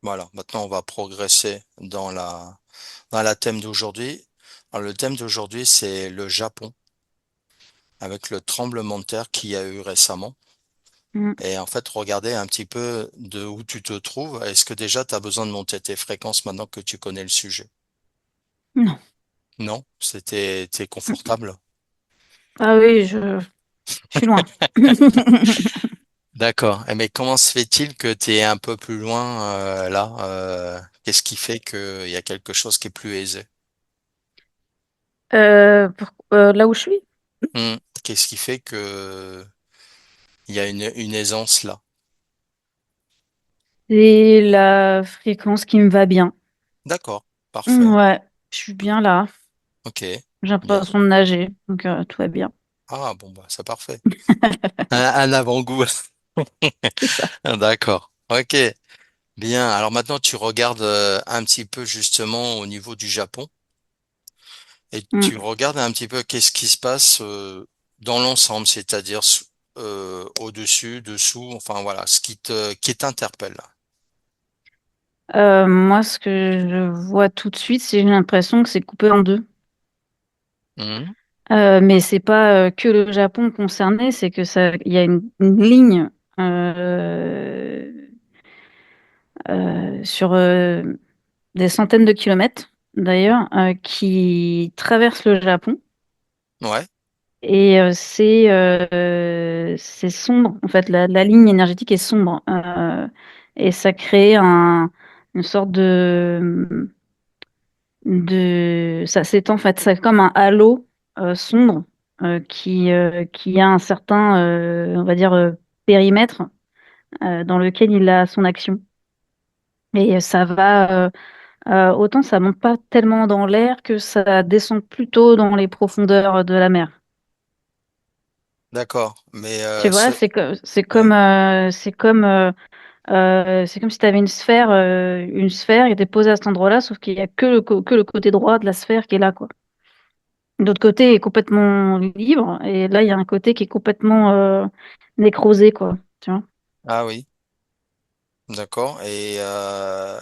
Voilà, maintenant on va progresser dans la thème d'aujourd'hui. Alors, le thème d'aujourd'hui, c'est le Japon, avec le tremblement de terre qu'il y a eu récemment. Mm. Et en fait, regarder un petit peu de où tu te trouves. Est-ce que déjà tu as besoin de monter tes fréquences maintenant que tu connais le sujet? Non. Non? T'es confortable? Ah oui, je suis loin. D'accord. Mais comment se fait-il que tu es un peu plus loin là? Qu'est-ce qui fait qu'il y a quelque chose qui est plus aisé? Là où je suis, Hmm. Qu'est-ce qui fait que il y a une aisance là? c'est la fréquence qui me va bien. D'accord. Parfait. Ouais, je suis bien là. Ok. J'ai Bien. l'impression de nager, donc tout va bien. Ah bon bah c'est parfait. Un avant-goût. C'est ça. D'accord. Ok. Bien. Alors maintenant tu regardes un petit peu justement au niveau du Japon et Mm. tu regardes un petit peu qu'est-ce qui se passe dans l'ensemble, c'est-à-dire au-dessus, dessous, enfin voilà, ce qui t'interpelle. Moi, ce que je vois tout de suite, c'est j'ai l'impression que c'est coupé en deux. Mhm. Mais c'est pas que le Japon concerné, c'est que ça, il y a une ligne sur des centaines de kilomètres d'ailleurs qui traverse le Japon Ouais. et c'est sombre. En fait, la ligne énergétique est sombre et ça crée une sorte de ça s'étend en fait, c'est comme un halo sombre qui a un certain on va dire périmètre dans lequel il a son action. Et ça va autant ça monte pas tellement dans l'air que ça descend plutôt dans les profondeurs de la mer. D'accord. Mais Tu vois, ouais. c'est comme si tu avais une sphère qui était posée à cet endroit-là, sauf qu'il y a que le côté droit de la sphère qui est là, quoi. L'autre côté est complètement libre, et là, il y a un côté qui est complètement nécrosé, quoi. Tu vois? Ah oui. D'accord. Et, euh,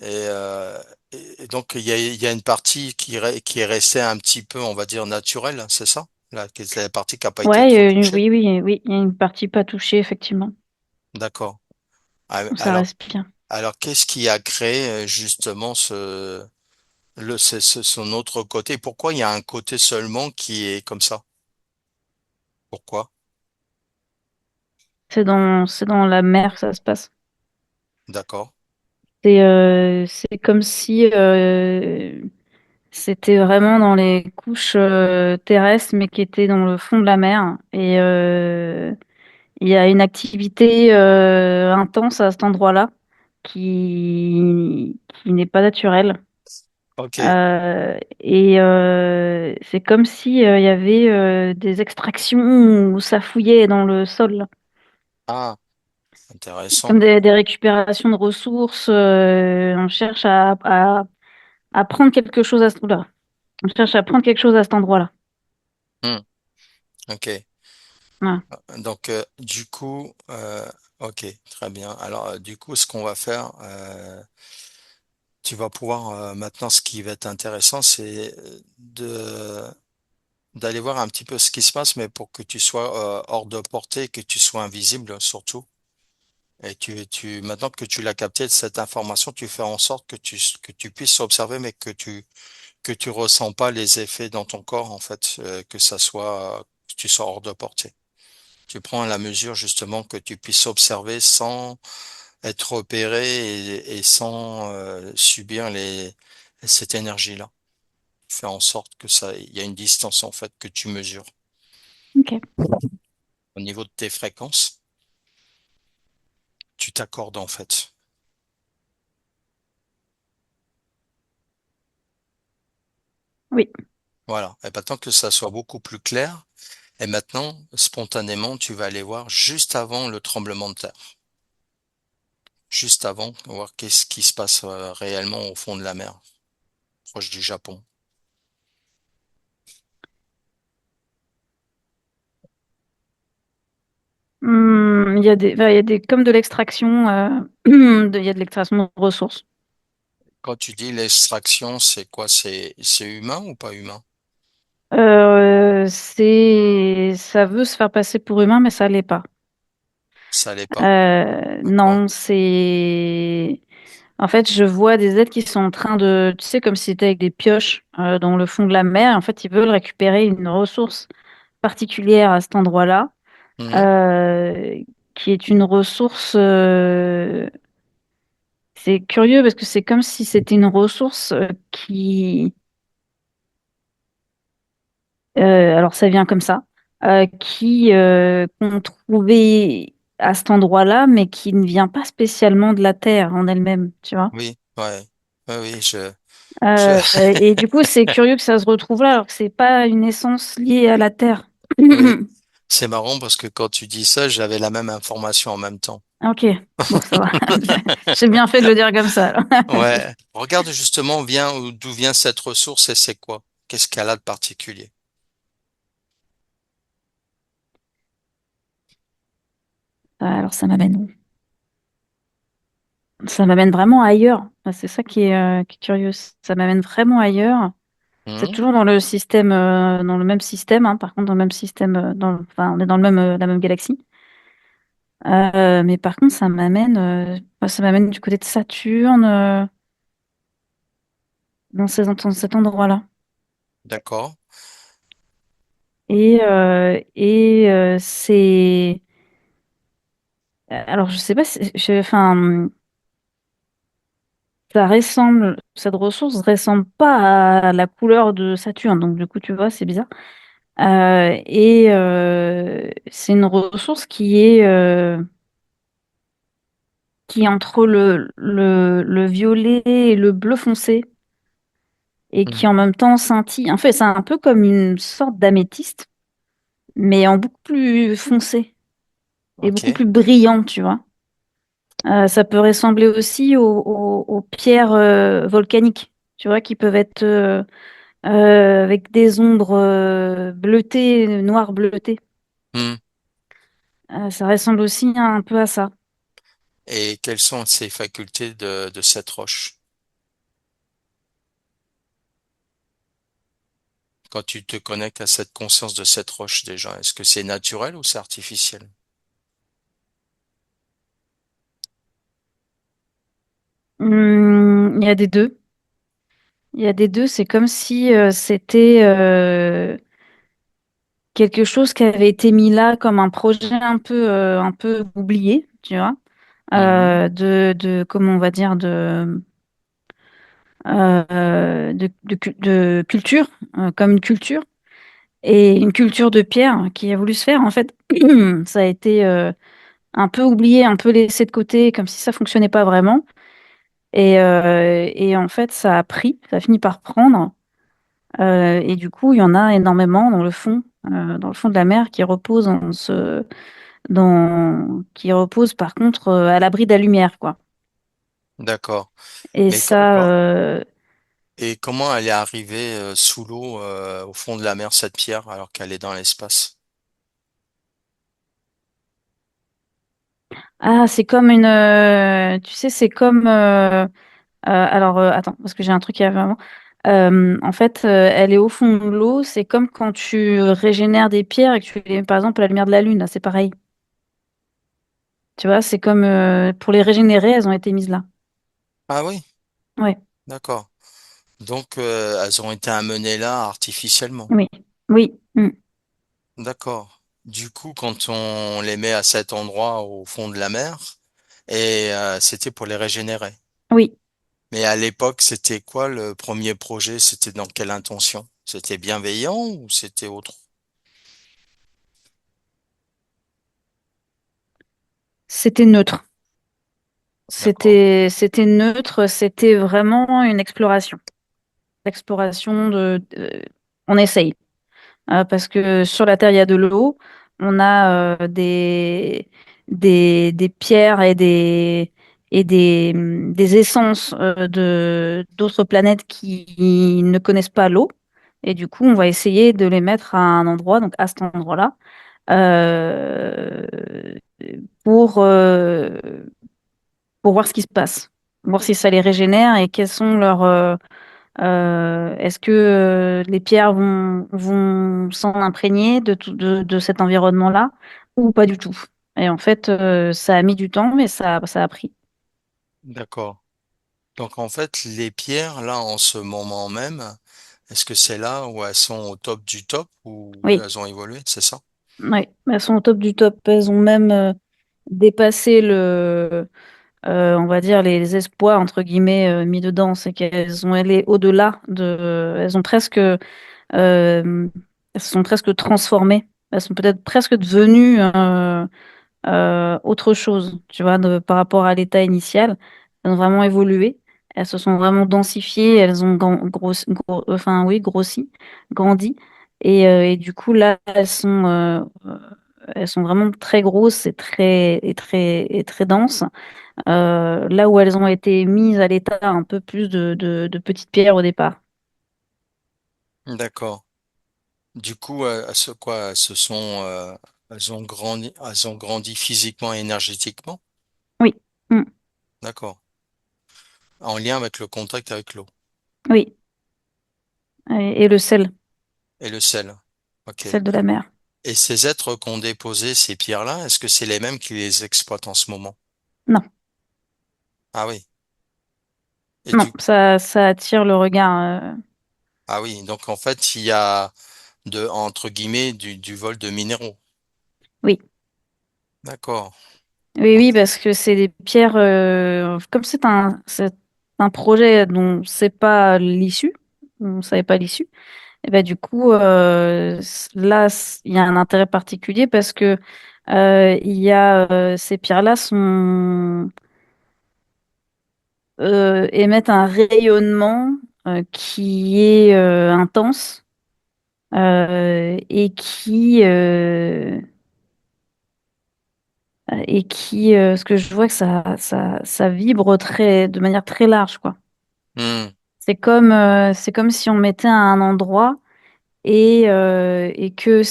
et donc il y a une partie qui est restée un petit peu, on va dire, naturelle, c'est ça? Là, c'est la partie qui n'a pas été Ouais, trop touchée. oui, oui, oui, il y a une partie pas touchée, effectivement. D'accord. Ah, Ça reste bien. alors qu'est-ce qui a créé justement son autre côté? Pourquoi il y a un côté seulement qui est comme ça? Pourquoi? C'est dans la mer que ça se passe. D'accord. C'est comme si c'était vraiment dans les couches terrestres, mais qui étaient dans le fond de la mer. Et il y a une activité intense à cet endroit-là qui n'est pas naturelle. Ok. C'est comme si il y avait des extractions où ça fouillait dans le sol, Ah, intéressant. comme des récupérations de ressources. On cherche à prendre quelque chose à ce là. On cherche à prendre quelque chose à cet endroit-là. Hmm, ok. Voilà. Donc, du coup, ok, très bien. Alors, du coup, ce qu'on va faire, tu vas pouvoir maintenant, ce qui va être intéressant, c'est d'aller voir un petit peu ce qui se passe, mais pour que tu sois hors de portée, que tu sois invisible surtout. Et maintenant que tu l'as capté cette information, tu fais en sorte que tu puisses observer, mais que tu ressens pas les effets dans ton corps, en fait, que tu sois hors de portée. Tu prends la mesure justement que tu puisses observer sans être repéré et sans subir cette énergie-là. Fais en sorte que il y a une distance en fait que tu mesures Ok. au niveau de tes fréquences. Tu t'accordes en fait. Oui. Voilà. Et maintenant que ça soit beaucoup plus clair, et maintenant, spontanément, tu vas aller voir juste avant le tremblement de terre. Juste avant, voir qu'est-ce qui se passe réellement au fond de la mer, proche du Japon. il y a des comme de l'extraction, il y a de l'extraction de ressources. Quand tu dis l'extraction, c'est quoi? C'est humain ou pas humain? Ça veut se faire passer pour humain, mais ça l'est pas. Ça l'est pas. Pourquoi? Non, c'est en fait, je vois des êtres qui sont en train de, tu sais, comme si c'était avec des pioches dans le fond de la mer. En fait, ils veulent récupérer une ressource particulière à cet endroit-là, Mhm. euh, qui est une ressource. C'est curieux parce que c'est comme si c'était une ressource alors ça vient comme ça, qu'on trouvait à cet endroit-là, mais qui ne vient pas spécialement de la Terre en elle-même, tu vois. Oui, ouais. Oui, oui, je, Et du coup, c'est curieux que ça se retrouve là, alors que c'est pas une essence liée à la Terre. oui. C'est marrant parce que quand tu dis ça, j'avais la même information en même temps. Ok, bon, ça va. J'ai bien fait de le dire comme ça, alors. Ouais. Regarde justement d'où vient cette ressource et c'est quoi? Qu'est-ce qu'elle a de particulier? Alors ça m'amène vraiment ailleurs. C'est ça qui est curieux. Ça m'amène vraiment ailleurs. C'est Mhm. toujours dans le système, dans le même système, hein, par contre, dans le même système, enfin, on est dans le même, la même galaxie. Mais par contre, ça m'amène du côté de Saturne, dans cet endroit-là. D'accord. C'est, alors je sais pas, enfin, cette ressource ressemble pas à la couleur de Saturne, donc du coup, tu vois, c'est bizarre. C'est une ressource qui est entre le violet et le bleu foncé et qui Mhm. en même temps scintille. En fait, c'est un peu comme une sorte d'améthyste, mais en beaucoup plus foncé et beaucoup Ok. plus brillant, tu vois. Ça peut ressembler aussi aux pierres volcaniques, tu vois, qui peuvent être avec des ombres bleutées, noires bleutées. Mhm. Ça ressemble aussi un peu à ça. Et quelles sont ces facultés de cette roche? Quand tu te connectes à cette conscience de cette roche déjà, est-ce que c'est naturel ou c'est artificiel? Il y a des deux. Il y a des deux. C'est comme si c'était quelque chose qui avait été mis là comme un projet un peu oublié, tu vois, Mhm. comment on va dire, de culture, comme une culture, et une culture de pierre qui a voulu se faire. En fait, ça a été un peu oublié, un peu laissé de côté, comme si ça fonctionnait pas vraiment. Et en fait, ça a fini par prendre. Et du coup, il y en a énormément dans le fond de la mer, qui repose par contre à l'abri de la lumière, quoi. D'accord. Et Mais ça, et comment elle est arrivée sous l'eau, au fond de la mer, cette pierre, alors qu'elle est dans l'espace? c'est comme tu sais, c'est comme, attends, parce que j'ai un truc qui arrive avant. En fait, elle est au fond de l'eau. C'est comme quand tu régénères des pierres et que tu les mets, par exemple, à la lumière de la lune. Là, c'est pareil. Tu vois, c'est comme pour les régénérer, elles ont été mises là. Ah oui, Ouais, d'accord. Donc, elles ont été amenées là artificiellement. oui, oui, D'accord. Du coup, quand on les met à cet endroit au fond de la mer, et c'était pour les régénérer. oui. Mais à l'époque, c'était quoi le premier projet? C'était dans quelle intention? C'était bienveillant ou c'était autre? C'était neutre. D'accord. C'était neutre. C'était vraiment une exploration. L'exploration on essaye. Parce que sur la Terre, il y a de l'eau. On a des pierres et des essences d'autres planètes qui ne connaissent pas l'eau. Et du coup, on va essayer de les mettre à un endroit, donc à cet endroit-là, euh, pour, euh, pour voir ce qui se passe, voir si ça les régénère et quels sont leurs, est-ce que les pierres vont s'en imprégner de cet environnement-là ou pas du tout? Et en fait, ça a mis du temps, mais ça a pris. D'accord. Donc en fait, les pierres, là, en ce moment même, est-ce que c'est là où elles sont au top du top ou Oui, elles ont évolué, c'est ça? oui, elles sont au top du top. Elles ont même dépassé on va dire, les espoirs, entre guillemets, mis dedans. C'est qu'elles ont allé au-delà elles ont presque, elles se sont presque transformées. Elles sont peut-être presque devenues, autre chose, tu vois, par rapport à l'état initial. Elles ont vraiment évolué. Elles se sont vraiment densifiées, elles ont enfin oui, grossi, grandi. Et du coup, là, elles sont vraiment très grosses et très denses. Là où elles ont été mises à l'état un peu plus de petites pierres au départ. D'accord. Du coup, elles se sont, elles ont grandi physiquement et énergétiquement. Oui, mm, D'accord. En lien avec le contact avec l'eau oui. Et le et le sel. Ok. sel de la mer. Et ces êtres qu'ont déposé ces pierres-là, est-ce que c'est les mêmes qui les exploitent en ce moment? Non, Ah oui. Et non, du, ça attire le regard. ah oui. Donc en fait, il y a entre guillemets, du vol de minéraux. Oui, D'accord. oui, Ok. oui, parce que c'est des pierres. Comme c'est un projet dont c'est pas l'issue, on savait pas l'issue. Et ben du coup, là, il y a un intérêt particulier parce que ces pierres-là émettent un rayonnement qui est intense et ce que je vois que ça vibre de manière très large, quoi. Hmm. C'est comme si on mettait à un endroit et que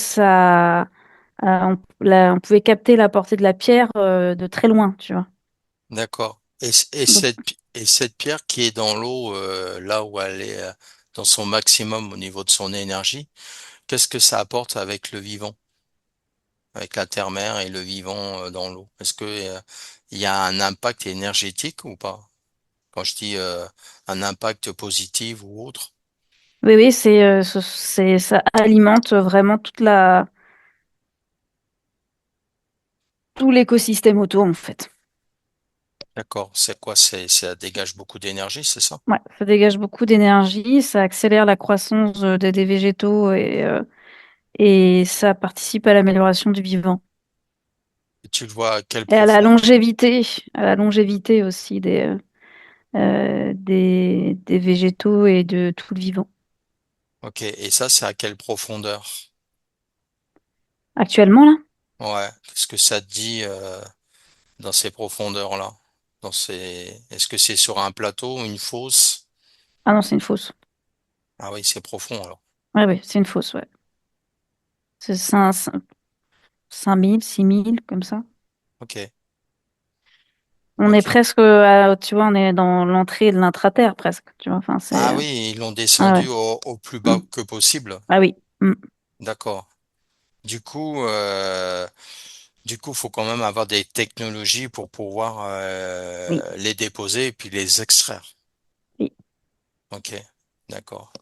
on pouvait capter la portée de la pierre de très loin, tu vois. D'accord. Donc, Et cette pierre qui est dans l'eau, là où elle est dans son maximum au niveau de son énergie, qu'est-ce que ça apporte avec le vivant, avec la terre-mer et le vivant dans l'eau? Est-ce que il y a un impact énergétique ou pas? Quand je dis un impact positif ou autre. oui, oui, ça alimente vraiment tout l'écosystème autour, en fait. D'accord. C'est quoi? Ça dégage beaucoup d'énergie, c'est ça? Ouais, ça dégage beaucoup d'énergie, ça accélère la croissance des végétaux et ça participe à l'amélioration du vivant. Et tu le vois à quelle Et profondeur? à la longévité aussi des végétaux et de tout le vivant. Ok. Et ça, c'est à quelle profondeur? Actuellement, là? Ouais. Qu'est-ce que ça te dit dans ces profondeurs-là? Est-ce que c'est sur un plateau, une fosse? Ah non, c'est une fosse. Ah oui, c'est profond alors. Ouais, ouais, c'est une fosse, ouais. C'est 5000, 6000, comme ça. Ok. On est Ok. presque, tu vois, on est dans l'entrée de l'intraterre, presque, tu vois. Enfin, Ah oui, ils l'ont ah descendu ouais. au plus Mm. bas que possible. Ah oui. Mm. D'accord. Du coup, faut quand même avoir des technologies pour pouvoir Oui, les déposer et puis les extraire. oui. Ok. D'accord.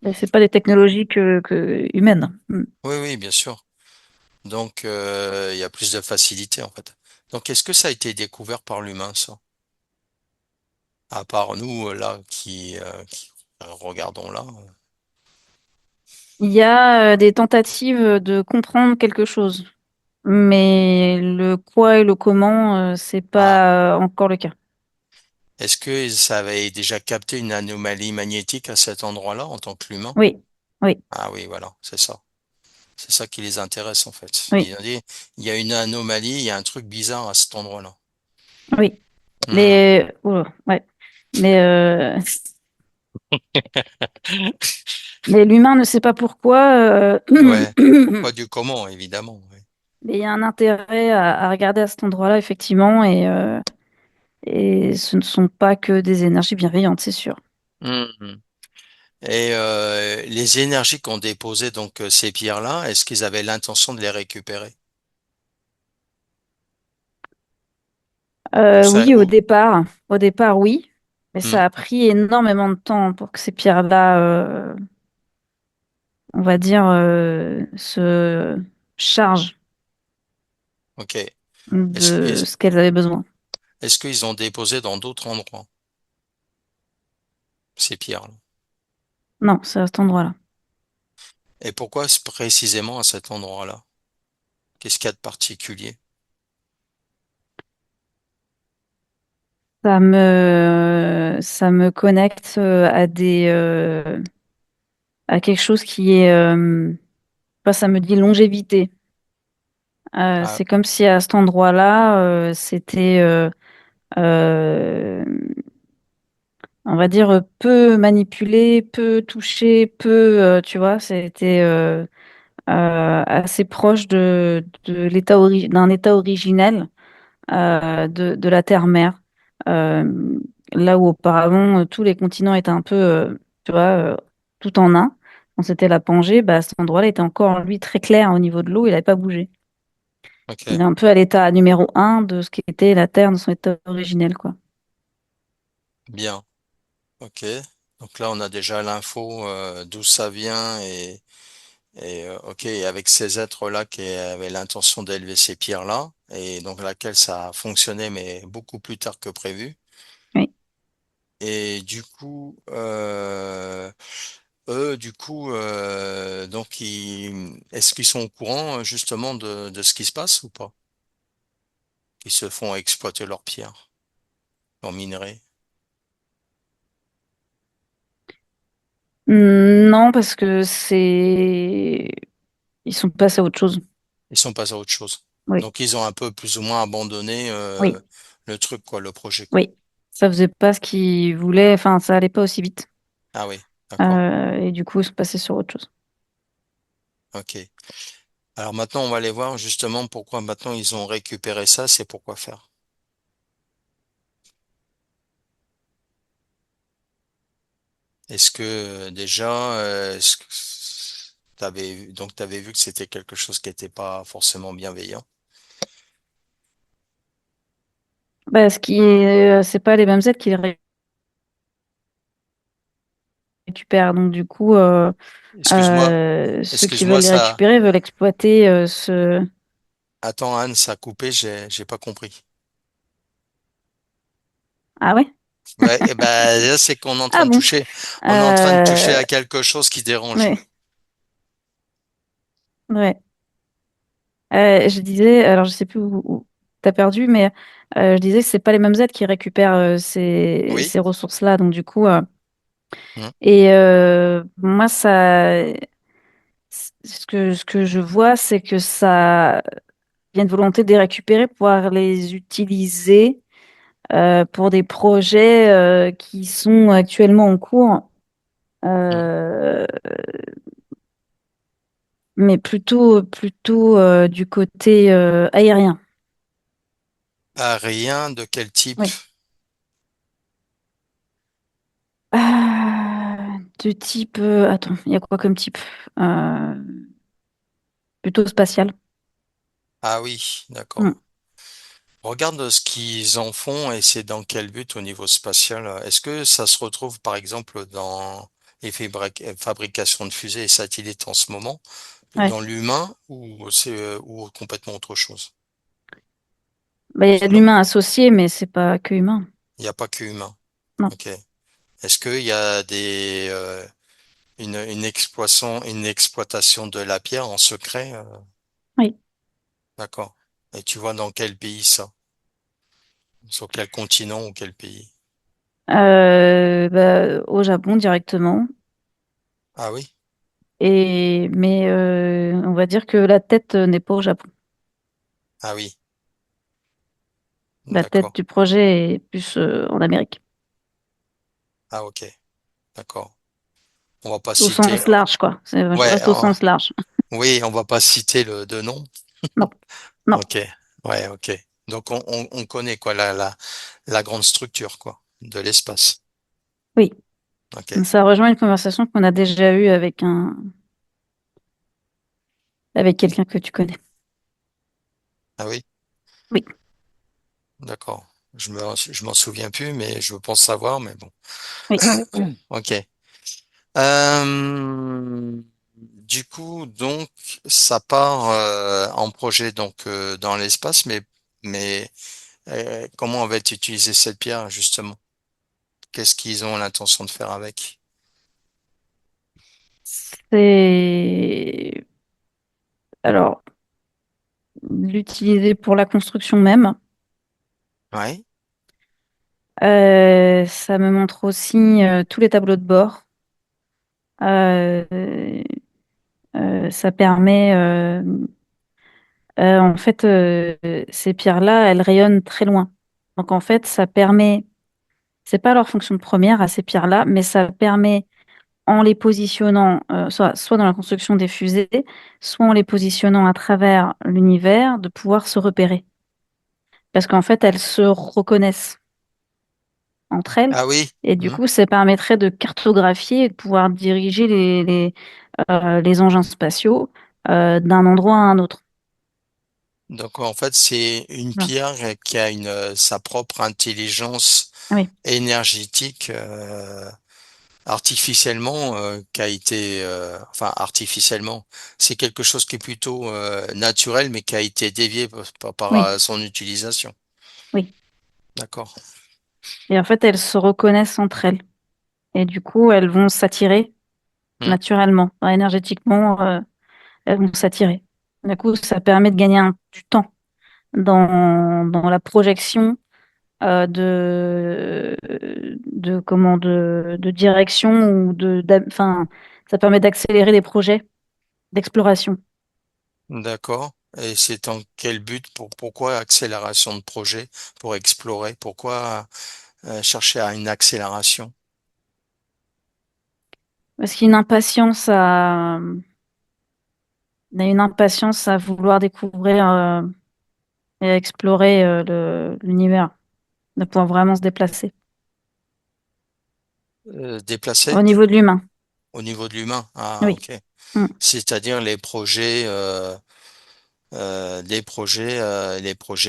Mais c'est pas des technologies que humaines. Mm. Oui, oui, bien sûr. Donc, il y a plus de facilité en fait. Donc, est-ce que ça a été découvert par l'humain, ça? À part nous, là, qui regardons là. Il y a des tentatives de comprendre quelque chose, mais le quoi et le comment, c'est Ah, pas encore le cas. est-ce que ça avait déjà capté une anomalie magnétique à cet endroit-là en tant que l'humain? Oui, oui, Ah oui, voilà, c'est ça. C'est ça qui les intéresse en fait. oui, Ils ont dit, il y a une anomalie, il y a un truc bizarre à cet endroit-là. oui. Hmm. Ouais. Mais, euh, mais l'humain ne sait pas pourquoi. Ouais, pas du comment, évidemment. Ouais. Mais il y a un intérêt à regarder à cet endroit-là, effectivement, et ce ne sont pas que des énergies bienveillantes, c'est sûr. Mhm. Et les énergies qu'ont déposées donc ces pierres-là, est-ce qu'ils avaient l'intention de les récupérer? Ou ça, Oui, ou- au départ, oui, mais Hmm, ça a pris énormément de temps pour que ces pierres-là, on va dire, se chargent ok. de ce qu'elles avaient besoin. Est-ce qu'ils ont déposé dans d'autres endroits, ces pierres-là? Non, c'est à cet endroit-là. Et pourquoi précisément à cet endroit-là? Qu'est-ce qu'il y a de particulier? Ça me connecte à quelque chose qui est, enfin, ça me dit longévité. Ah, C'est comme si à cet endroit-là, c'était, euh, on va dire, peu manipulé, peu touché, peu, tu vois, c'était assez proche d'un état originel de la Terre-mère. Euh, Là où auparavant, tous les continents étaient un peu, tu vois, tout en un. Quand c'était la Pangée, bah, cet endroit-là était encore, lui, très clair au niveau de l'eau, il n'avait pas bougé. Il ok, est un peu à l'état numéro un de ce qu'était la Terre dans son état originel, quoi. bien, ok. Donc là, on a déjà l'info d'où ça vient et ok, et avec ces êtres-là qui avaient l'intention d'élever ces pierres-là et donc laquelle ça a fonctionné mais beaucoup plus tard que prévu. Oui. Et du coup, eux, du coup, donc est-ce qu'ils sont au courant justement de ce qui se passe ou pas? Ils se font exploiter leurs pierres, leurs minerais. Non, parce que c'est... Ils sont passés à autre chose. Ils sont passés à autre chose. Oui, Donc ils ont un peu plus ou moins abandonné oui, le truc, quoi, le projet, quoi. oui. Ça faisait pas ce qu'ils voulaient, enfin, ça allait pas aussi vite. Ah oui, d'accord. Et du coup, ils sont passés sur autre chose. Ok. Alors maintenant, on va aller voir justement pourquoi maintenant ils ont récupéré ça, c'est pourquoi faire. Est-ce que déjà, t'avais vu que c'était quelque chose qui n'était pas forcément bienveillant? Bah, c'est pas les mêmes aides qui les récupèrent. Donc, du coup, Excuse-moi, ceux qui excuse-moi, veulent les ça. récupérer veulent exploiter ce... Attends, Anne, ça a coupé, j'ai pas compris. Ah ouais? Ouais, et ben là, c'est qu'on est en train Ah de bon? toucher, on est en train de toucher Euh, à quelque chose qui dérange. ouais, ouais. Je disais, alors je sais plus où t'as perdu, mais je disais que c'est pas les mêmes aides qui récupèrent Oui? ces ressources-là. Donc, du coup, Hmm. moi, ce que je vois, c'est que ça vient de volonté de les récupérer pour pouvoir les utiliser pour des projets qui sont actuellement en cours, Hmm. euh, mais plutôt du côté aérien. Ah, rien de quel type? Oui. De type, attends, il y a quoi comme type? Euh, Plutôt spatial. Ah oui, Hmm, d'accord. Regarde ce qu'ils en font et c'est dans quel but au niveau spatial. Est-ce que ça se retrouve par exemple dans les fabrications de fusées et satellites en ce moment, ouais. dans l'humain ou c'est ou complètement autre chose? Bah, il y a de Non, l'humain associé, mais c'est pas que humain. il n'y a pas que humain. Non. Ok. Est-ce qu'il y a une exploitation de la pierre en secret? Oui. D'accord. Et tu vois dans quel pays ça? Sur quel continent ou quel pays? Bah, au Japon directement. Ah oui? Mais on va dire que la tête n'est pas au Japon. Ah oui, La tête d'accord. du projet est plus en Amérique. Ah ok, d'accord. On va pas Au citer. sens large, quoi. Je Ouais, reste au sens large. oui, on va pas citer le de nom. Non, non, Ok, ouais, ok. Donc on connaît quoi la grande structure quoi de l'espace. oui. Ok. Ça rejoint une conversation qu'on a déjà eue avec quelqu'un que tu connais. Ah oui, Oui, d'accord. Je m'en souviens plus, mais je pense savoir, mais bon. oui. Ok. Du coup, donc, ça part en projet donc dans l'espace, mais comment on va utiliser cette pierre justement? Qu'est-ce qu'ils ont l'intention de faire avec? C'est alors l'utiliser pour la construction même. Ouais. Ça me montre aussi tous les tableaux de bord. Euh, Ça permet, en fait, ces pierres-là, elles rayonnent très loin. Donc en fait, ça permet, c'est pas leur fonction première à ces pierres-là, mais ça permet en les positionnant, soit dans la construction des fusées, soit en les positionnant à travers l'univers, de pouvoir se repérer. Parce qu'en fait, elles se reconnaissent entre elles. Ah oui. Et du Hmm. coup, ça permettrait de cartographier et de pouvoir diriger les engins spatiaux d'un endroit à un autre. Donc en fait, c'est une Voilà. pierre qui a sa propre intelligence Ah oui, énergétique artificiellement qui a été, enfin artificiellement, c'est quelque chose qui est plutôt naturel, mais qui a été dévié par, oui, son utilisation. oui. D'accord. Et en fait, elles se reconnaissent entre elles. Et du coup, elles vont s'attirer Hmm. naturellement, énergétiquement, elles vont s'attirer. Du coup, ça permet de gagner du temps dans la projection de direction ou enfin, ça permet d'accélérer les projets d'exploration. D'accord. Et c'est en quel but, pourquoi accélération de projet, pour explorer, pourquoi chercher à une accélération? Parce qu'il y a une impatience il y a une impatience à vouloir découvrir et à explorer l'univers, de pouvoir vraiment se déplacer. Au Déplacer niveau de l'humain, au niveau de l'humain. Ah, oui. ok. Mm. C'est-à-dire les projets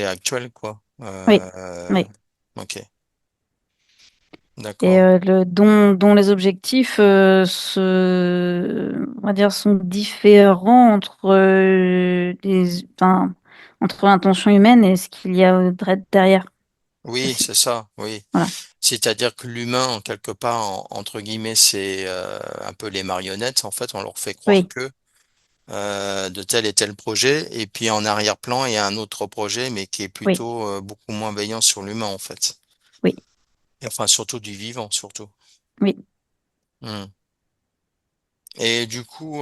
actuels, quoi. Oui, oui. Ok, Et d'accord. dont les objectifs on va dire, sont différents enfin, entre l'intention humaine et ce qu'il y a derrière Oui, aussi. c'est ça, oui. Voilà. C'est-à-dire que l'humain, en quelque part, entre guillemets, c'est un peu les marionnettes. En fait, on leur fait croire Oui, que de tel et tel projet, et puis en arrière-plan, il y a un autre projet, mais qui est oui, plutôt beaucoup moins veillant sur l'humain, en fait. oui, Et enfin, surtout du vivant, surtout. oui. Hmm. Et du coup,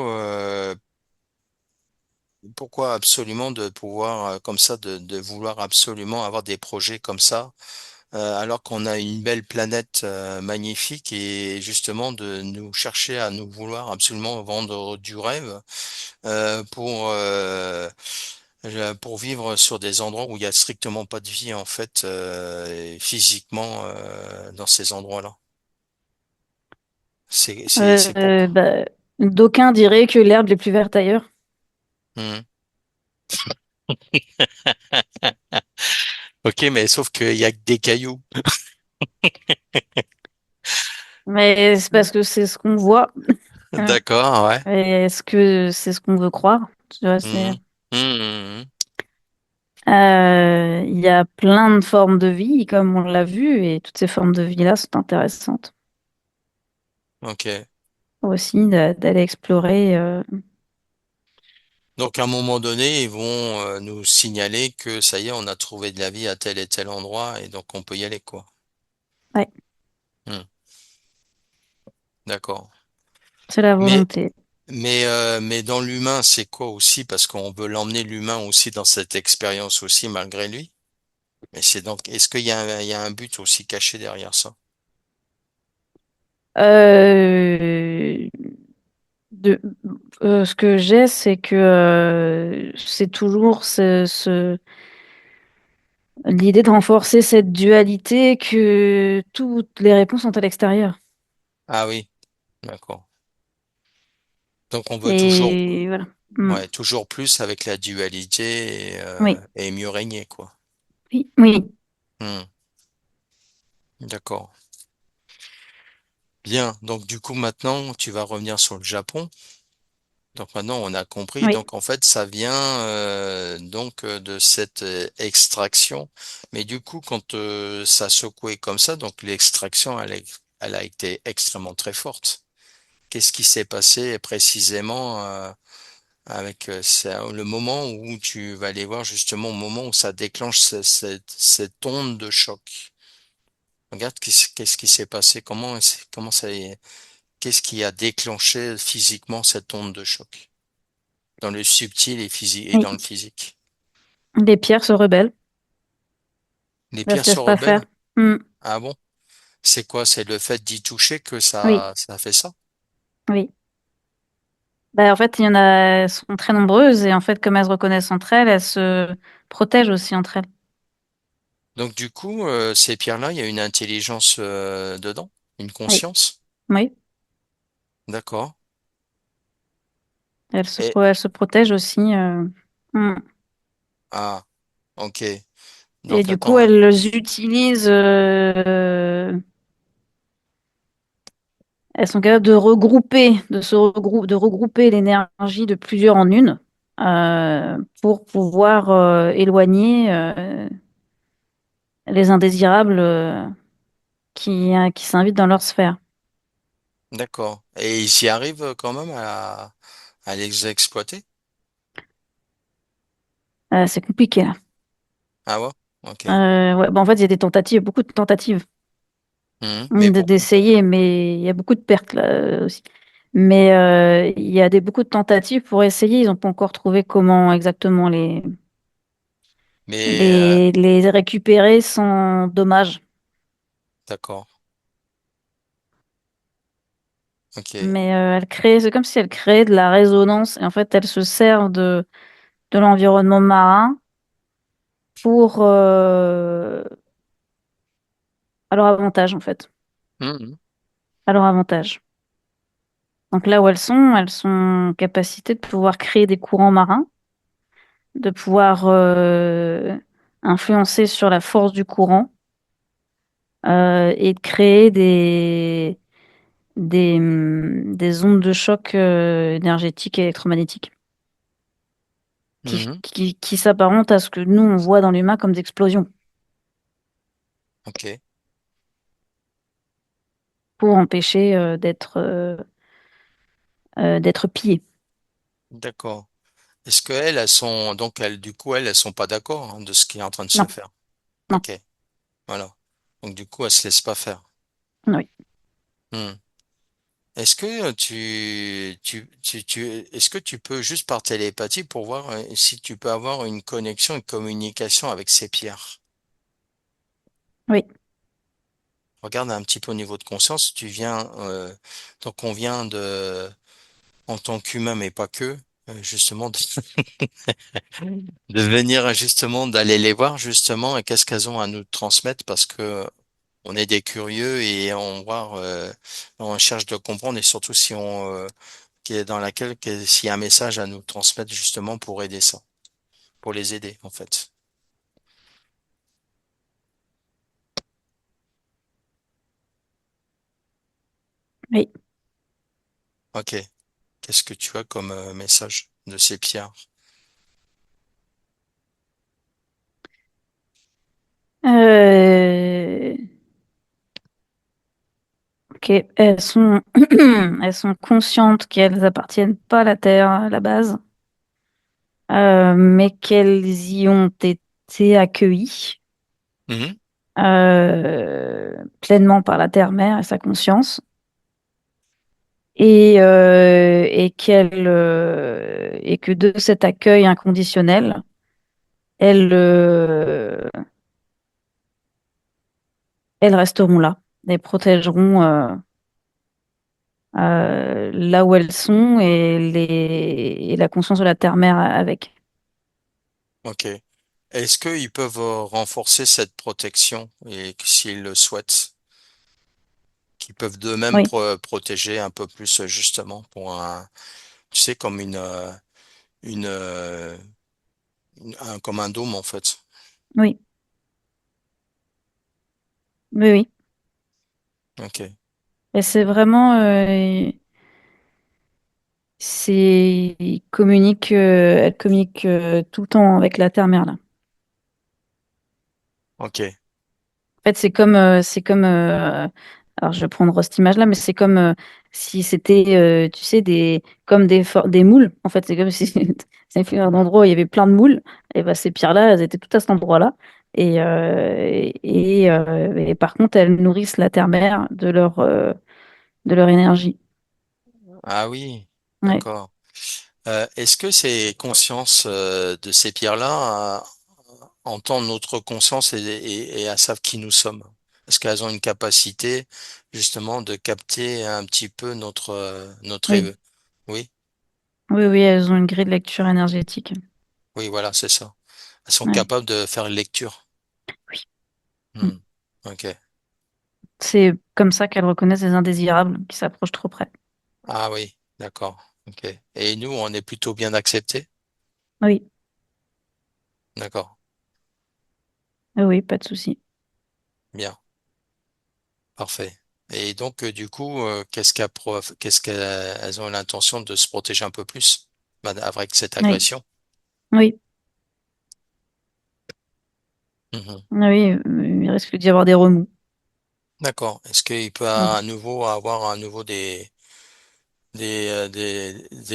pourquoi absolument de pouvoir, comme ça, de vouloir absolument avoir des projets comme ça, alors qu'on a une belle planète magnifique et justement de nous chercher à nous vouloir absolument vendre du rêve pour vivre sur des endroits où il y a strictement pas de vie en fait et physiquement dans ces endroits-là. C'est pourquoi. Bah, d'aucuns diraient que l'herbe est plus verte ailleurs, Mhm. Ok, mais sauf qu'il y a que des cailloux. mais c'est parce que c'est ce qu'on voit. Hein. D'accord, ouais. Et est-ce que c'est ce qu'on veut croire? Tu vois, Mhm. Mhm. il y a plein de formes de vie, comme on l'a vu, et toutes ces formes de vie-là sont intéressantes Ok. aussi d'aller explorer. Donc, à un moment donné, ils vont nous signaler que ça y est, on a trouvé de la vie à tel et tel endroit et donc on peut y aller, quoi. Ouais, Hmm, d'accord. c'est la Mais, volonté. mais dans l'humain, c'est quoi aussi? Parce qu'on veut l'emmener l'humain aussi dans cette expérience aussi, malgré lui. Mais c'est donc, est-ce qu'il y a il y a un but aussi caché derrière ça? Euh, de, Ce que j'ai, c'est que c'est toujours l'idée de renforcer cette dualité que toutes les réponses sont à l'extérieur. Ah oui, d'accord. Donc on veut toujours, Et voilà. Mm. ouais, toujours plus avec la dualité Oui, et mieux régner, quoi. oui, oui, Hmm, d'accord. Bien. Donc du coup maintenant tu vas revenir sur le Japon. Donc maintenant on a compris. oui, Donc en fait ça vient de cette extraction. Mais du coup quand ça secouait comme ça, donc l'extraction elle a été extrêmement très forte. Qu'est-ce qui s'est passé précisément avec le moment où tu vas aller voir justement au moment où ça déclenche cette onde de choc. Regarde qu'est-ce qui s'est passé, comment ça, qu'est-ce qui a déclenché physiquement cette onde de choc dans le subtil et physique et oui. dans le physique. Les pierres se rebellent, Les elles pierres se se laissent pas rebellent? faire. Mm. Ah bon? C'est quoi? C'est le fait d'y toucher que Oui, ça fait ça? oui. Bah, en fait, il y en a, elles sont très nombreuses et en fait, comme elles se reconnaissent entre elles, elles se protègent aussi entre elles. Donc du coup, ces pierres-là, il y a une intelligence dedans, une Oui, conscience. oui. D'accord. Et Elles se protègent aussi. Mm. ah, ok. Et Donc du coup, attends, hein. elles utilisent, elles sont capables de regrouper, de regrouper l'énergie de plusieurs en une pour pouvoir éloigner les indésirables qui s'invitent dans leur sphère. D'accord. Et ils y arrivent quand même à les exploiter? C'est compliqué là. Ah ouais? Ok. Ouais, bah, en fait, il y a des tentatives, beaucoup de tentatives Mais pourquoi? d'essayer, mais il y a beaucoup de pertes là aussi. Mais il y a beaucoup de tentatives pour essayer. Ils n'ont pas encore trouvé comment exactement Mais les récupérer sans dommage. d'accord. Ok. Mais c'est comme si elles créaient de la résonance. Et en fait, elles se servent de l'environnement marin pour à leur avantage, en fait. Mhm. À leur avantage. Donc là où elles sont en capacité de pouvoir créer des courants marins, de pouvoir influencer sur la force du courant et de créer des ondes de choc énergétiques et électromagnétiques Mhm. qui s'apparentent à ce que nous, on voit dans l'humain comme des explosions Ok. pour empêcher d'être pillés. D'accord. Est-ce qu'elles, elles sont donc elles du coup elles sont pas d'accord hein, de ce qui est en train de se Non, faire. non, Ok. Voilà. Donc du coup elles se laissent pas faire. oui, Hmm. Est-ce que est-ce que tu peux juste par télépathie pour voir si tu peux avoir une connexion, une communication avec ces pierres? oui, Regarde un petit peu au niveau de conscience, donc on vient en tant qu'humain, mais pas que, justement, de venir justement, d'aller les voir justement, et qu'est-ce qu'elles ont à nous transmettre, parce que on est des curieux et on cherche de comprendre, et surtout si qui est dans s'il y a un message à nous transmettre justement pour aider ça, pour les aider, en fait. oui. Ok. Qu'est-ce que tu as comme message de ces pierres? Euh, ok, elles sont conscientes qu'elles appartiennent pas à la Terre à la base, mais qu'elles y ont été accueillies pleinement par la Terre-Mère et sa conscience, et que de cet accueil inconditionnel, elles, elles resteront là, elles protégeront là où elles sont et la conscience de la Terre-Mère avec. Ok. Est-ce qu'ils peuvent renforcer cette protection et que s'ils le souhaitent, qu'ils peuvent d'eux-mêmes Oui, protéger un peu plus justement pour un, tu sais, comme une, comme un dôme en fait. oui, oui, oui. Ok. Et c'est vraiment, elle communique tout le temps avec la terre-mère là. Ok. En fait, c'est comme, alors je vais prendre cette image-là, mais c'est comme si c'était, tu sais, comme des moules. En fait, c'est comme si c'est fait un endroit où il y avait plein de moules. Et ben ces pierres-là, elles étaient toutes à cet endroit-là. Et par contre, elles nourrissent la terre-mère de leur énergie. Ah oui, Ouais, d'accord. Est-ce que ces consciences de ces pierres-là entendent notre conscience et elles savent qui nous sommes? Est-ce qu'elles ont une capacité justement de capter un petit peu oui, oui, oui, oui, elles ont une grille de lecture énergétique. oui, voilà, c'est ça. Elles sont Ouais, capables de faire une lecture. oui. Mm. Hmm. Ok. C'est comme ça qu'elles reconnaissent les indésirables qui s'approchent trop près. Ah oui, d'accord. Ok. Et nous, on est plutôt bien acceptés? Oui, D'accord. oui, pas de souci. Bien. Parfait. Et donc, du coup, qu'est-ce qu'elles ont l'intention de se protéger un peu plus avec cette Oui, agression? oui. Mhm. Ah oui, il risque d'y avoir des remous. D'accord. Est-ce qu'il peut Mm. à nouveau avoir à nouveau des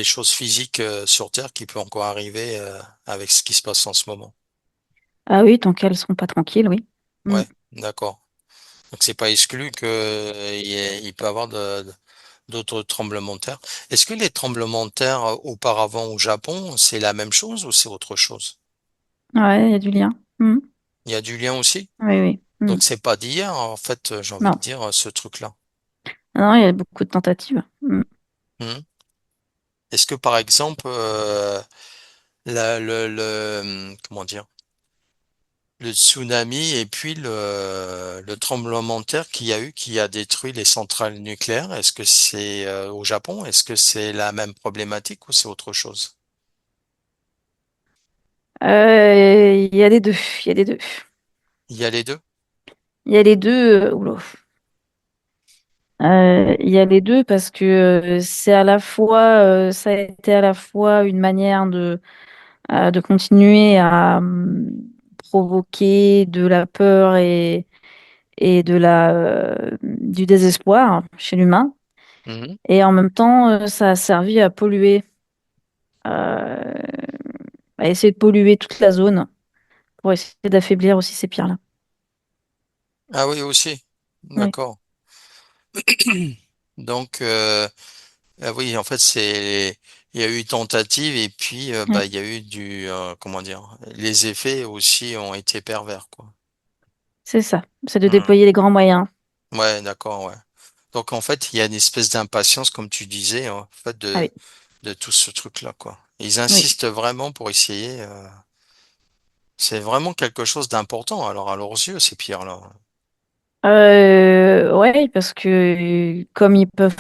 choses physiques sur Terre qui peut encore arriver avec ce qui se passe en ce moment? Ah oui, tant qu'elles seront pas tranquilles, oui. Mm. Ouais, d'accord. Donc c'est pas exclu que il peut y avoir d'autres tremblements de terre. Est-ce que les tremblements de terre auparavant au Japon, c'est la même chose ou c'est autre chose? Ouais, il y a du lien. Mm. Il y a du lien aussi? Oui, oui. Mm. Donc c'est pas d'hier, en fait, j'ai envie de Non. dire, ce truc-là. Non, il y a beaucoup de tentatives. Mm. Hmm. Est-ce que par exemple, comment dire, le tsunami et puis le tremblement de terre qu'il y a eu, qui a détruit les centrales nucléaires, est-ce que c'est au Japon? Est-ce que c'est la même problématique ou c'est autre chose? Il y a les deux. Il y a les deux. Il y a les deux? Il y a les deux. Oula. Il y a les deux parce que c'est à la fois, ça a été à la fois une manière de continuer à provoquer de la peur et du désespoir chez l'humain. Mhm. Et en même temps, ça a servi à polluer, euh, à essayer de polluer toute la zone pour essayer d'affaiblir aussi ces pierres-là. Ah oui, aussi. Oui, D'accord. Donc, ah oui, en fait, il y a eu tentative et puis bah, oui, il y a eu comment dire, les effets aussi ont été pervers, quoi. c'est ça. C'est de Hmm. déployer les grands moyens. Ouais, d'accord, ouais. Donc en fait, il y a une espèce d'impatience, comme tu disais, en fait, Ah oui, de tout ce truc-là, quoi. Ils oui. insistent vraiment pour essayer. C'est vraiment quelque chose d'important. Alors à leurs yeux, ces pierres-là. Ouais, parce que comme ils peuvent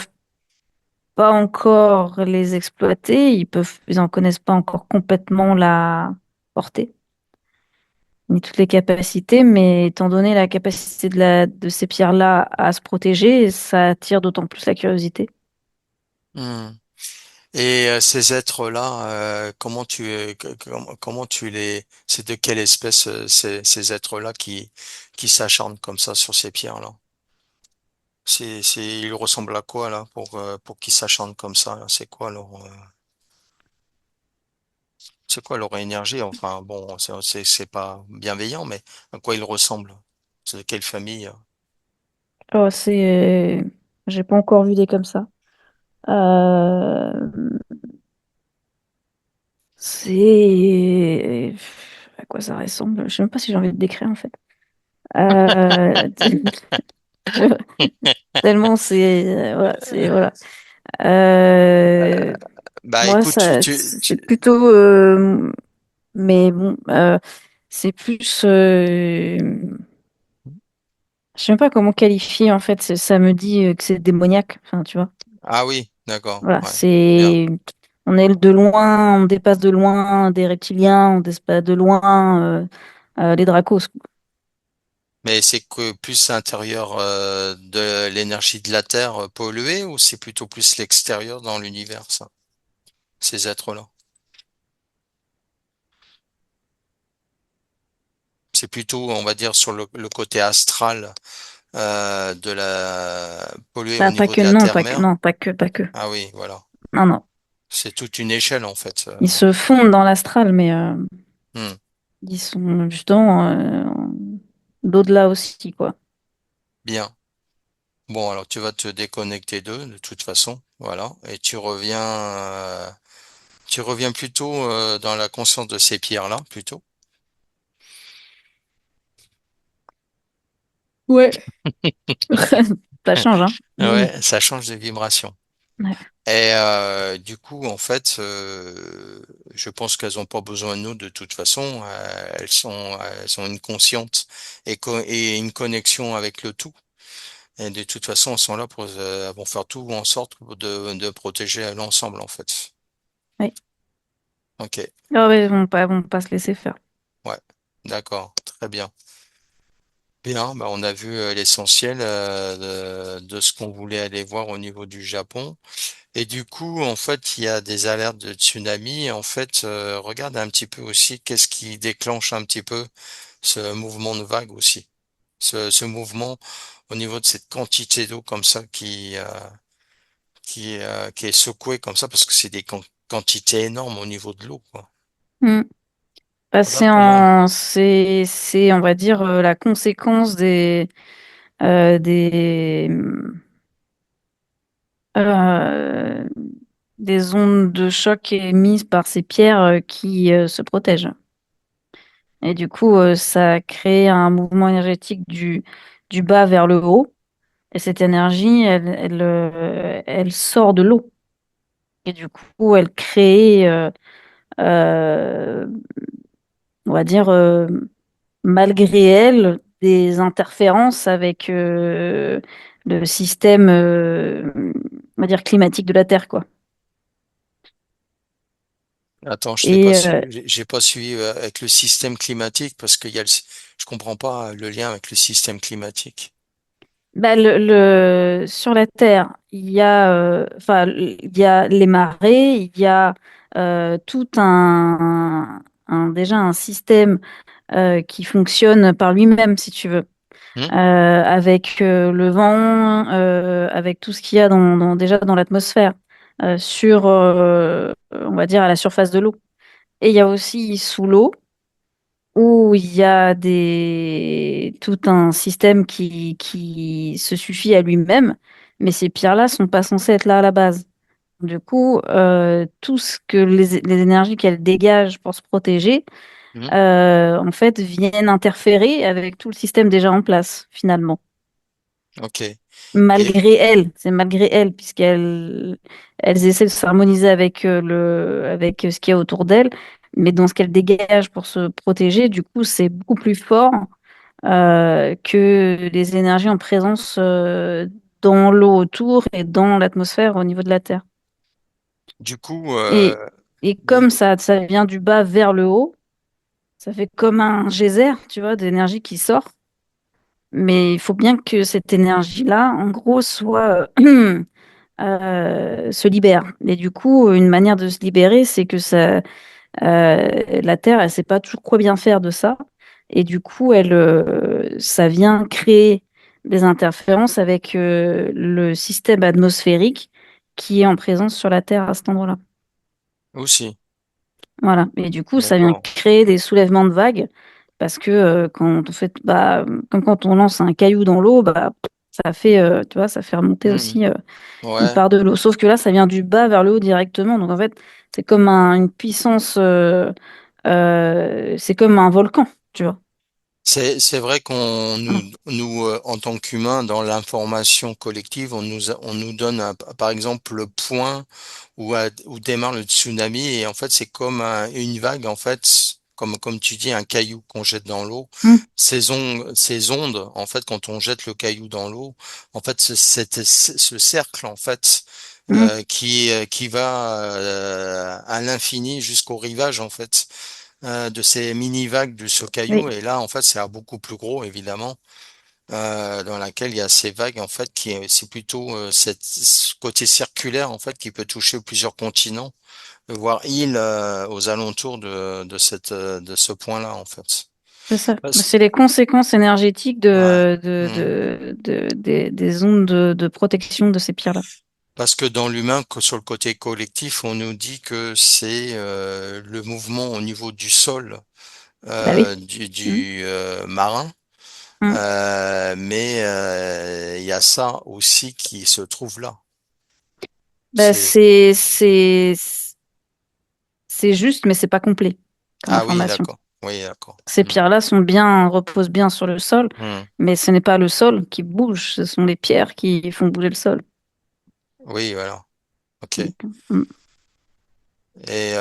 pas encore les exploiter, ils en connaissent pas encore complètement la portée, ni toutes les capacités, mais étant donné la capacité de ces pierres-là à se protéger, ça attire d'autant plus la curiosité. Hmm. Et ces êtres-là, comment tu c'est de quelle espèce ces êtres-là qui s'acharnent comme ça sur ces pierres-là? Ils ressemblent à quoi là pour qu'ils s'acharnent comme ça, là? C'est quoi leur énergie? Enfin bon, c'est pas bienveillant, mais à quoi ils ressemblent? C'est de quelle famille? Oh, j'ai pas encore vu des comme ça. Euh, c'est, à quoi ça ressemble? Je sais même pas si j'ai envie de décrire en fait. Euh, tellement voilà, c'est voilà. Euh, Bah Moi, écoute, ça, c'est plutôt. Mais bon, c'est plus, je sais même pas comment qualifier en fait. Ça me dit que c'est démoniaque. Enfin, tu vois. Ah oui, d'accord, Voilà, ouais, bien. on est de loin, on dépasse de loin des reptiliens, on dépasse de loin les Dracos. Mais c'est que plus l'intérieur de l'énergie de la Terre polluée ou c'est plutôt plus l'extérieur dans l'univers, ça, ces êtres-là? C'est plutôt, on va dire, sur le côté astral de la polluée au Bah, pas niveau que, de la non, pas que, Terre-mère. non, pas que, pas que. Ah oui, voilà. Non, non. C'est toute une échelle en fait. Ils se fondent dans l'astral, mais Hmm, ils sont justement d'au-delà aussi, quoi. bien. Bon, alors tu vas te déconnecter d'eux de toute façon, voilà, et tu reviens plutôt dans la conscience de ces pierres-là, plutôt. Ouais. Ça change, hein. Oui. Ouais, ça change de vibration. Ouais. Et du coup, en fait, je pense qu'elles n'ont pas besoin de nous de toute façon. Elles ont une conscience et une connexion avec le tout. Et de toute façon, elles sont là elles vont faire tout en sorte de protéger l'ensemble, en fait. Oui. Ok, Ah ouais, vont pas se laisser faire. ouais, d'accord, très bien. Bien, bah on a vu l'essentiel de ce qu'on voulait aller voir au niveau du Japon. Et du coup, en fait, il y a des alertes de tsunami. En fait, regarde un petit peu aussi qu'est-ce qui déclenche un petit peu ce mouvement de vague aussi. Ce mouvement au niveau de cette quantité d'eau comme ça qui est secouée comme ça parce que c'est des quantités énormes au niveau de l'eau, quoi. Hmm. Bah, Regarde comment. on va dire, la conséquence des, euh, des ondes de choc émises par ces pierres qui se protègent. Et du coup, ça crée un mouvement énergétique du bas vers le haut. Et cette énergie, elle sort de l'eau. Et du coup, elle crée, euh, on va dire, malgré elle, des interférences avec le système, on va dire, climatique de la Terre, quoi. Attends, je t'ai pas Et j'ai pas suivi avec le système climatique parce qu'il y a je comprends pas le lien avec le système climatique. bah, sur la Terre, enfin, il y a les marées, il y a tout déjà un système qui fonctionne par lui-même, si tu veux, Hmm. avec le vent, avec tout ce qu'il y a déjà dans l'atmosphère, on va dire, à la surface de l'eau. Et il y a aussi sous l'eau, où il y a tout un système qui se suffit à lui-même, mais ces pierres-là sont pas censées être là à la base. Du coup, tout ce que les énergies qu'elles dégagent pour se protéger, Hmm. en fait, viennent interférer avec tout le système déjà en place, finalement. Ok. Et Malgré elles, c'est malgré elles, elles essaient de s'harmoniser avec avec ce qu'il y a autour d'elles, mais dans ce qu'elles dégagent pour se protéger, du coup, c'est beaucoup plus fort que les énergies en présence dans l'eau autour et dans l'atmosphère au niveau de la Terre. du coup, Et, et comme dis- ça vient du bas vers le haut, ça fait comme un geyser, tu vois, d'énergie qui sort. Mais il faut bien que cette énergie-là, en gros, se libère. Et du coup, une manière de se libérer, c'est que la Terre, elle sait pas toujours quoi bien faire de ça. Et du coup, ça vient créer des interférences avec le système atmosphérique qui est en présence sur la Terre à cet endroit-là. aussi, Voilà. Et du coup, ça vient d'accord. créer des soulèvements de vagues parce que quand on fait, bah, comme quand on lance un caillou dans l'eau, bah, tu vois, ça fait remonter Hmm. aussi une Ouais. part de l'eau. Sauf que là, ça vient du bas vers le haut directement. Donc en fait, c'est comme une puissance, c'est comme un volcan, tu vois. C'est vrai qu'on Voilà. en tant qu'humains, dans l'information collective, on nous donne par exemple le point où démarre le tsunami et en fait c'est comme une vague en fait. comme tu dis, un caillou qu'on jette dans l'eau. Mm. Ces ondes, en fait, quand on jette le caillou dans l'eau, en fait, ce cercle, en fait, Mm. qui va à l'infini jusqu'au rivage, en fait, de ces mini-vagues de ce Oui, caillou. Et là, en fait, c'est à beaucoup plus gros, évidemment, dans laquelle il y a ces vagues, en fait, c'est plutôt ce côté circulaire, en fait, qui peut toucher plusieurs continents, voire îles aux alentours de ce point-là, en fait. c'est ça. Parce, C'est les conséquences énergétiques ouais. Hmm. des ondes de protection de ces pierres-là. Parce que dans l'humain, sur le côté collectif, on nous dit que c'est le mouvement au niveau du sol, Bah oui. Mm. marin. Mm. Mais il y a ça aussi qui se trouve là. Bah, C'est c'est juste, mais c'est pas complet comme Ah oui, information. d'accord. Oui, d'accord. Ces Hmm. pierres-là reposent bien sur le sol, Hmm. mais ce n'est pas le sol qui bouge, ce sont les pierres qui font bouger le sol. Oui, voilà. Ok. Donc, mm. Et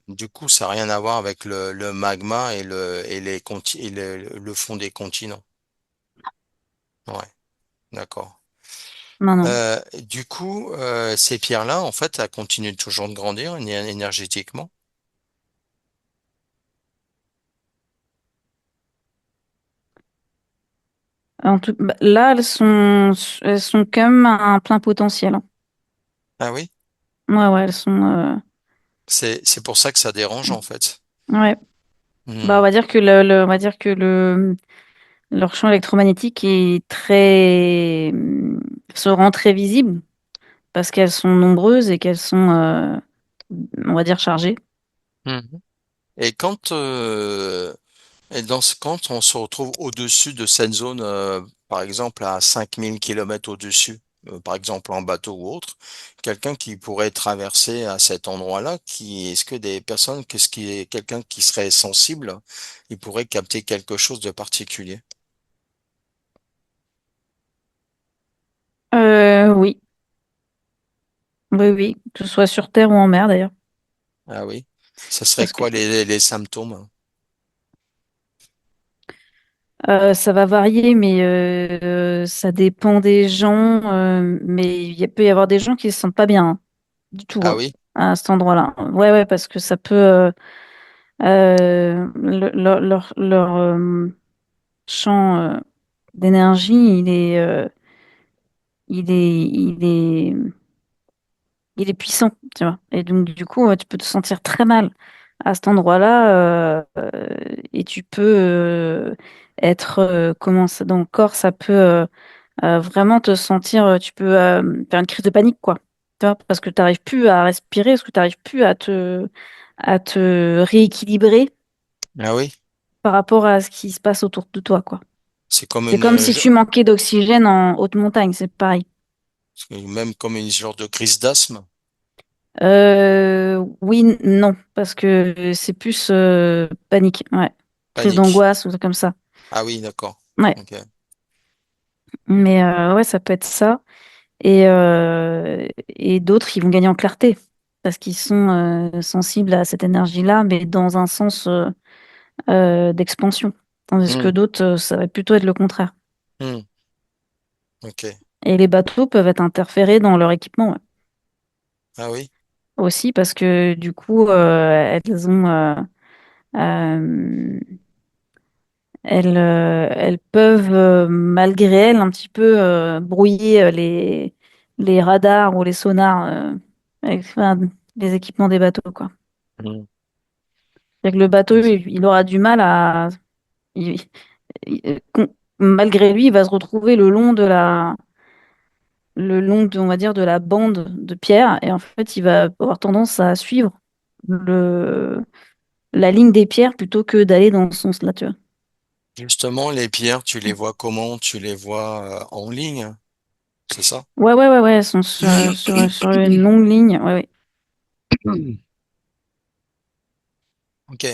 du coup, ça n'a rien à voir avec le magma et le fond des continents. Ouais, d'accord. Non, non. Du coup, ces pierres-là, en fait, elles continuent toujours de grandir énergétiquement. Là, elles sont quand même à un plein potentiel, hein. Ah oui? Ouais, ouais, elles sont. C'est pour ça que ça dérange, en fait. Ouais. Bah, Hmm. on va dire que on va dire que leur champ électromagnétique est se rend très visible parce qu'elles sont nombreuses et qu'elles sont, on va dire, chargées. Mhm. Et quand on se retrouve au-dessus de cette zone, par exemple à 5000 kilomètres au-dessus, par exemple en bateau ou autre, quelqu'un qui pourrait traverser à cet endroit-là, est-ce que des personnes, qu'est-ce qui est quelqu'un qui serait sensible, il pourrait capter quelque chose de particulier? Oui, oui, oui, que ce soit sur Terre ou en mer d'ailleurs. Ah oui. Ça serait Parce que quoi les symptômes? ça va varier, mais ça dépend des gens. Mais peut y avoir des gens qui se sentent pas bien, hein, du tout, Ah hein, oui? à cet endroit-là. Ouais, ouais, parce que ça peut leur champ d'énergie, il est il est puissant, tu vois. Et donc, du coup, tu peux te sentir très mal à cet endroit-là, et tu peux être, comment ça, dans le corps, ça peut vraiment te sentir, tu peux faire une crise de panique, quoi. Tu vois, parce que tu n'arrives plus à respirer, parce que tu n'arrives plus à te rééquilibrer Ah oui? par rapport à ce qui se passe autour de toi, quoi. C'est comme C'est comme si tu manquais d'oxygène en haute montagne, c'est pareil. même comme une genre de crise d'asthme. Oui, non, parce que c'est plus panique, ouais. Crise Panique. d'angoisse ou truc comme ça. Ah oui, d'accord. Ouais. Ok. Mais ouais, ça peut être ça. Et d'autres, ils vont gagner en clarté parce qu'ils sont sensibles à cette énergie-là, mais dans un sens d'expansion. Tandis que Hmm. d'autres, ça va plutôt être le contraire. Hmm. Ok. Et les bateaux peuvent être interférés dans leur équipement, ouais, Ah oui. aussi parce que du coup, elles ont euh, elles peuvent, malgré elles, un petit peu brouiller les radars ou les sonars enfin, les équipements des bateaux, quoi. Hmm. C'est-à-dire que le bateau, il aura du mal à... il- malgré lui, il va se retrouver le long on va dire, de la bande de pierre, et en fait, il va avoir tendance à suivre le, la ligne des pierres plutôt que d'aller dans ce sens-là, tu vois. Justement, les pierres, tu les vois comment? Tu les vois en ligne, c'est ça? Ouais, ouais, ouais, ouais, elles sont sur une longue ligne, ouais, ouais. Ok,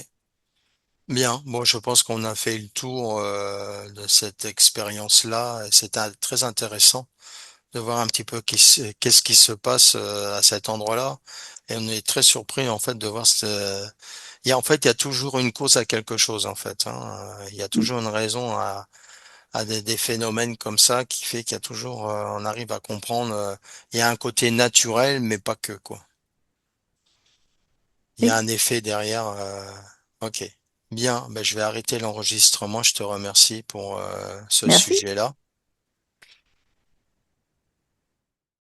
bien. Bon, je pense qu'on a fait le tour de cette expérience-là. Et c'était très intéressant de voir un petit peu qu'est-ce qui se passe à cet endroit-là. Et on est très surpris en fait de voir En fait, il y a toujours une cause à quelque chose, en fait, hein. Il y a Mm. toujours une raison à des phénomènes comme ça qui fait qu'il y a toujours, on arrive à comprendre, il y a un côté naturel, mais pas que, quoi. Il y a Oui, un effet derrière. Ok. Bien, ben, je vais arrêter l'enregistrement. Je te remercie pour ce merci. sujet-là.